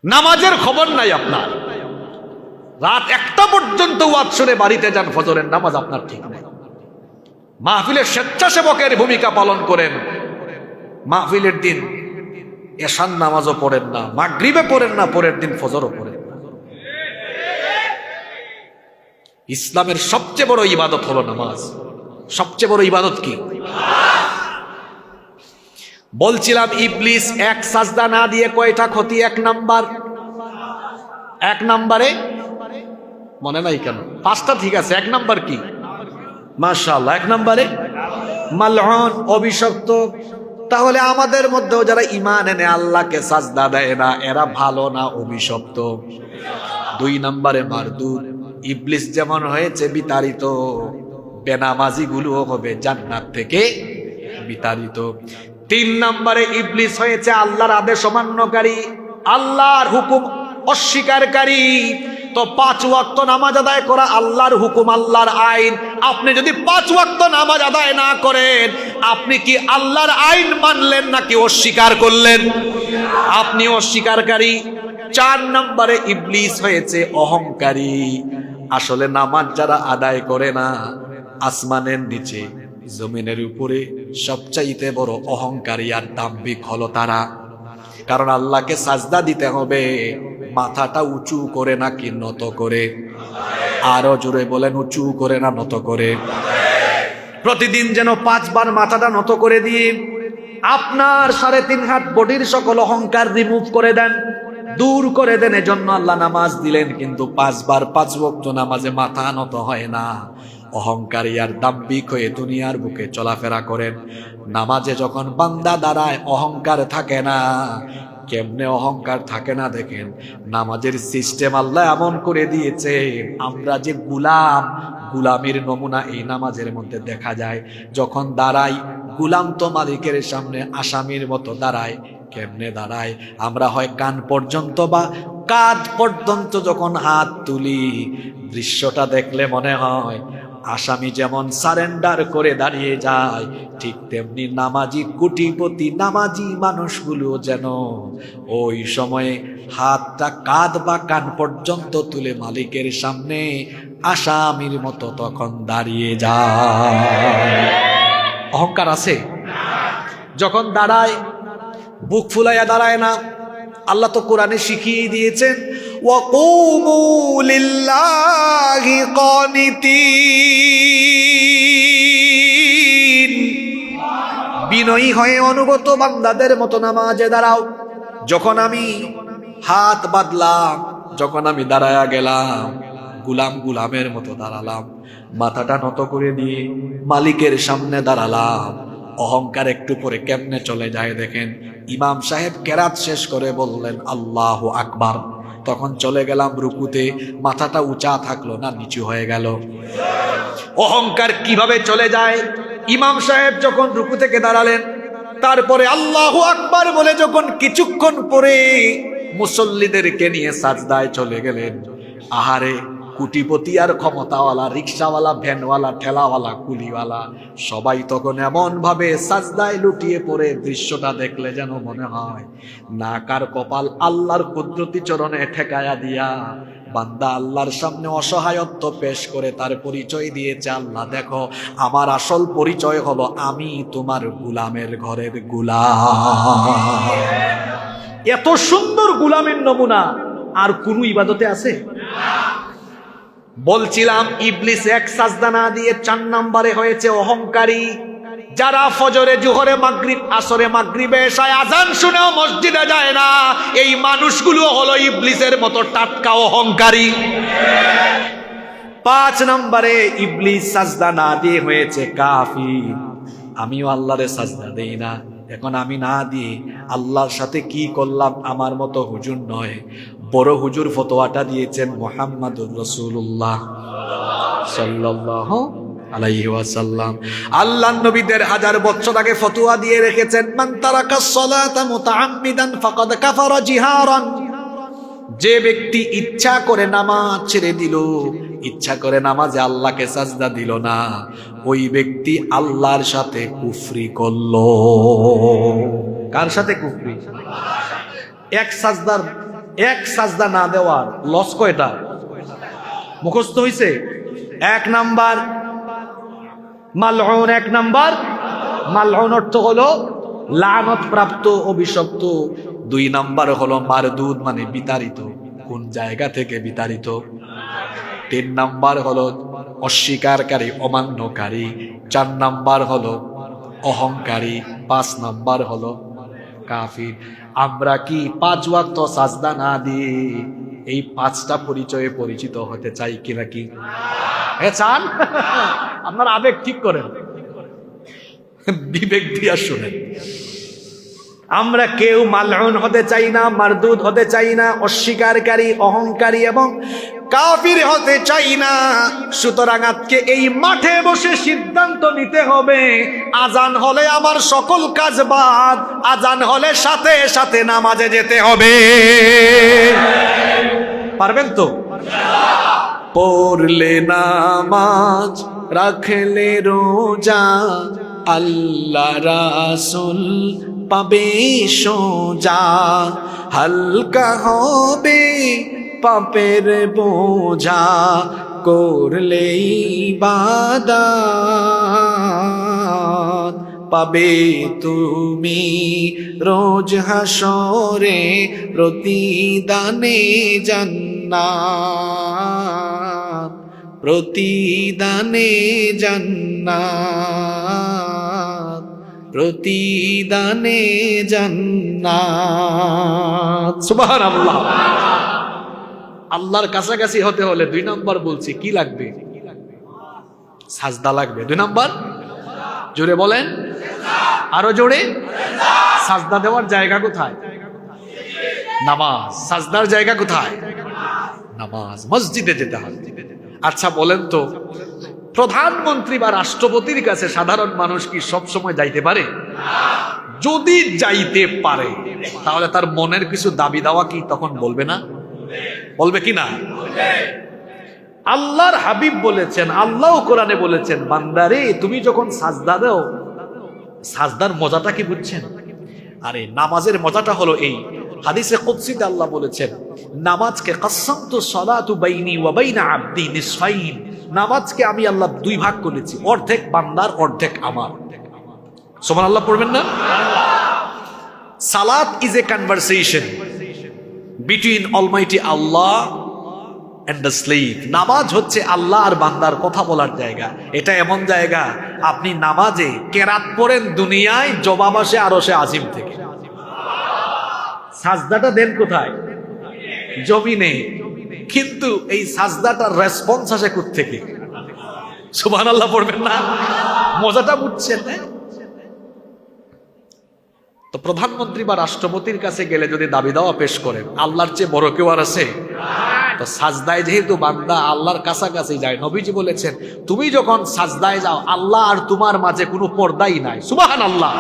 নামাজের খবর নাই আপনার, রাত 1টা পর্যন্ত ওয়াজ শুনে বাড়িতে যান, ফজরের নামাজ আপনার ঠিক নাই। মাহফিলের স্বেচ্ছাসেবকের ভূমিকা পালন করেন, মাহফিলের দিন এশার নামাজও পড়েন না, মাগরিবে পড়েন না, পরের দিন ফজরও পড়েন না। ইসলামের সবচেয়ে বড় ইবাদত হলো নামাজ। সবচেয়ে বড় ইবাদত কি? বলছিলাম ইবলিস এক সাজদা না দিয়ে কয়টা ক্ষতি? 1 নাম্বার, 1 নাম্বারে মনে নাই কেন? 5টা ঠিক আছে, 1 নাম্বার কি? মাশাআল্লাহ, 1 নাম্বারে মালউন, অভিশপ্ত। তাহলে আমাদের মধ্যেও যারা ঈমান এনে আল্লাহকে সাজদা দেয় না, এরা ভালো না অভিশপ্ত? 2 নাম্বারে মারদুদ। ইবলিস যেমন হয়েছে বিতাড়িত, বেনামাজি গুলোও হবে জান্নাত থেকে বিতাড়িত। 3 নাম্বারে ইবলিস হয়েছে আল্লাহর আদেশ অমান্যকারী, আল্লাহর হুকুম অস্বীকারী। তো 5 ওয়াক্ত নামাজ আদায় করা আল্লাহর হুকুম, আল্লাহর আইন। আপনি যদি 5 ওয়াক্ত নামাজ আদায় না করেন, আপনি কি আল্লাহর আইন মানলেন নাকি অস্বীকার করলেন? আপনি অস্বীকারী। 4 নম্বরে ইবলিস হয়েছে অহংকারী। আসলে নামাজ যারা আদায় করে না, আসমানের নিচে জমিনের উপরে সবচাইতে বড় অহংকারী আর দাম্ভিক হলো তারা। কারণ আল্লাহকে সাজদা দিতে হবে, মাথাটা উঁচু করে নাকি নত করে? আরো জোরে বলেন, উঁচু করে না নত করে? প্রতিদিন যেন 5 বার মাথাটা নত করে দিয়ে আপনার 3.5 হাত বডির সকল অহংকার রিমুভ করে দেন, দূর করে দেন। এজন্য আল্লাহ নামাজ দিলেন, কিন্তু 5 বার 5 ওয়াক্ত নামাজে মাথা নত হয় না। অহংকারী আর দাম্ভিক হয়ে দুনিয়ার বুকে চলাফেরা করেন। নামাজে যখন বান্দা দাঁড়ায় অহংকার থাকে না। কেমনে অহংকার থাকে না দেখেন, নামাজের সিস্টেম আল্লাহ এমন করে দিয়েছে, আমরা যে গুলাম, গুলামির নমুনা এই নামাজের মধ্যে দেখা যায়। যখন দাঁড়াই, গুলাম তো মালিকের সামনে আসামির মতো দাঁড়ায়। কেমনে দাঁড়ায়? আমরা হয় কান পর্যন্ত বা কাঁধ পর্যন্ত যখন হাত তুলি, দৃশ্যটা দেখলে মনে হয় আসামি যেমন সারেন্ডার করে দাঁড়িয়ে যায়, ঠিক তেমনি নামাজি কোটিপতি নামাজি মানুষগুলো যেন ওই সময়ে হাতটা কাঁধ বা কান পর্যন্ত তুলে মালিকের সামনে আসামির মতো তখন দাঁড়িয়ে যায়। অহংকার আছে? যখন দাঁড়ায় বুক ফুলাইয়া দাঁড়ায় না। আল্লাহ তো কোরআনে শিখিয়ে দিয়েছেন, ওয়াকুমু লিল্লাহি কানিতিন, বিনয়ী হয়ে অনুগত বান্দাদের মতো নামাজে দাঁড়াও। যখন আমি হাত বাঁধলাম, যখন আমি দাঁড়ায়া গেলাম, গুলাম গুলামের মতো দাঁড়ালাম, মাথাটা নত করে দিয়ে মালিকের সামনে দাঁড়ালাম। অহংকার একটু পরে কেমনে চলে যায় দেখেন। ইমাম সাহেব কেরাত শেষ করে বললেন আল্লাহু আকবার, তখন চলে গেলাম রুকুতে, মাথাটা উঁচা থাকলো না নিচু হয়ে গেল। অহংকার কিভাবে চলে যায়? ইমাম সাহেব যখন রুকু থেকে দাঁড়ালেন, তারপরে আল্লাহু আকবার বলে যখন কিছুক্ষণ পরে মুসল্লিদেরকে নিয়ে সাজদায় চলে গেলেন, আহারে কোটিপতি আর ক্ষমতাওয়ালা, রিক্সাওয়ালা, ভ্যানওয়ালা, ঠেলাওয়ালা, কুলিওয়ালা সবাই তখন এমন ভাবে সাজদায় লুটিয়ে পড়ে, দৃশ্যটা দেখলে যেন মনে হয় নাকার কপাল আল্লাহর কুদরতি চরণে ঠেকায়া দিয়া বান্দা আল্লাহর সামনে অসহায়ত্ব পেশ করে তার পরিচয় দিয়েছে, আল্লাহ দেখো আমার আসল পরিচয় হলো আমি তোমার গুলামের ঘরের গুলাম। এত সুন্দর গুলামের নমুনা আর কোন ইবাদতে আছে? বলছিলাম ইবলিস এক সাজদা না দিয়ে 4 নম্বরে হয়েছে অহংকারী। যারা ফজরে, জোহরে, মাগরিব, আসরে, মাগরিবে, এশায় আজান শুনেও মসজিদে যায় না, এই মানুষগুলো হলো ইবলিসের মতো টাটকা অহংকারী। 5 নম্বরে ইবলিস সাজদা না দিয়ে হয়েছে কাফির। আমিও আল্লাহরে সাজদা দেই না, এখন আমি না দিয়ে আল্লাহর সাথে কি করলাম? আমার মতো হুজুর নয়, বড় হুজুর ফতোয়াটা দিয়েছেন মুহাম্মাদুর রাসূলুল্লাহ সাল্লাল্লাহু আলাইহি ওয়াসাল্লাম। আল্লাহর নবী 1000 বছর আগে ফতোয়া দিয়ে রেখেছেন, মান তারাকাস সালাতা মুতাআম্মিদান ফাকাদ কাফারা জিহারান। যে ব্যক্তি ইচ্ছা করে নামাজ ছেড়ে দিল, ইচ্ছা করে নামাজে আল্লাহকে সাজদা দিল না, ওই ব্যক্তি আল্লাহর সাথে কুফরি করলো। কার সাথে কুফরি? এক সাজদা না দেওয়ার লস কয়টা? মুখস্থ হইছে? 1 নাম্বার মালউন, 1 নাম্বার মালউন অর্থ হলো লানত প্রাপ্ত, অভিশপ্ত। 2 নাম্বার হলো মারদুদ মানে বিতাড়িত। কোন জায়গা থেকে বিতাড়িত? 3 নাম্বার হলো অস্বীকারী, অমান্যকারী। 4 নাম্বার হলো অহংকারী। 5 নাম্বার হলো কাফির। আমরা কি 5 ওয়াক্ত সাজদা না দিয়ে এই 5টা পরিচয়ে পরিচিত হতে চাই কি নাকি? হ্যাঁ চান? আপনার আবেগ ঠিক করেন, বিবেক দিয়া শুনেন। আমরা কেউ মালউন হতে চাই না, মারদুদ হতে চাই না, অস্বীকারী, অহংকারী এবং কাফির হতে চাই না। সুতরাং আজকে এই মাঠে বসে সিদ্ধান্ত নিতে হবে, আজান হলে আমার সকল কাজ বাদ, আজান হলে সাথে সাথে নামাজে যেতে হবে। পারবেন তো? পড়লে নামাজ, রাখলে রোজা, আল্লাহ রাসূল পাবে সোজা। হালকা হবে পাপের বোঝা, করলে ইবাদত পাবে তুমি রোজ হাসরে, প্রতিদানে জান্নাত, প্রতিদানে জান্নাত, প্রতিদানে জান্নাত। সুবহানাল্লাহ। আল্লাহর কাছাকাছি হতে হলে 2 নাম্বার বলছি, কি লাগবে? সাজদা লাগবে। 2 নাম্বার জোরে বলেন, আরো জোরে। সাজদা দেওয়ার জায়গা কোথায়? নামাজ। সাজদার জায়গা কোথায়? নামাজ, মসজিদে যেতে হবে। আচ্ছা বলেন তো, প্রধানমন্ত্রী বা রাষ্ট্রপতির কাছে সাধারণ মানুষ কি সব সময় যাইতে পারে? যদি যাইতে পারে তাহলে তার মনের কিছু দাবি দাওয়া কি তখন বলবে না? বলবে কি না? আল্লাহর হাবিব বলেছেন, আল্লাহ কোরআনে বলেছেন, বান্দারে তুমি যখন সাজদা দাও, সাজদার মজাটা কি বুঝছেন? আরে নামাজের মজাটা হলো এই, হাদিসে কুদসিতে আল্লাহ বলেছেন, নামাজকে কাসসামতু সালাতু বাইনি ওয়া বাইনা আবদি নিসফাইন, নামাজকে আমি আল্লাহ 2 ভাগ করেছি, অর্ধেক বান্দার, অর্ধেক আমার। সুবহানাল্লাহ পড়বেন না? সালাত is a conversation between almighty Allah and the slave. নামাজ হচ্ছে আল্লাহ আর বান্দার কথা বলার জায়গা। এটা এমন জায়গা, আপনি নামাজে কেরাত পড়েন দুনিয়ায়, জবাব আসে আরশে আজিম থেকে। সাজদাটা দেন কোথায়? জমিনে। কিন্তু এই সাজদাটার রেসপন্স আসে কোত্থেকে? সুবহানাল্লাহ পড়বেন না? মজাটা বুঝছেন? তো প্রধানমন্ত্রী বা রাষ্ট্রপতির কাছে গেলে যদি দাবি দাওয়া পেশ করেন, আল্লাহর চেয়ে বড় কেউ আর আছে? তো সাজদায় যেহেতু বান্দা আল্লাহর কাছাকাছি যায়, নবীজি বলেছেন, তুমি যখন সাজদায় যাও আল্লাহ আর তোমার মাঝে কোনো পর্দাই নাই। সুবহানাল্লাহ।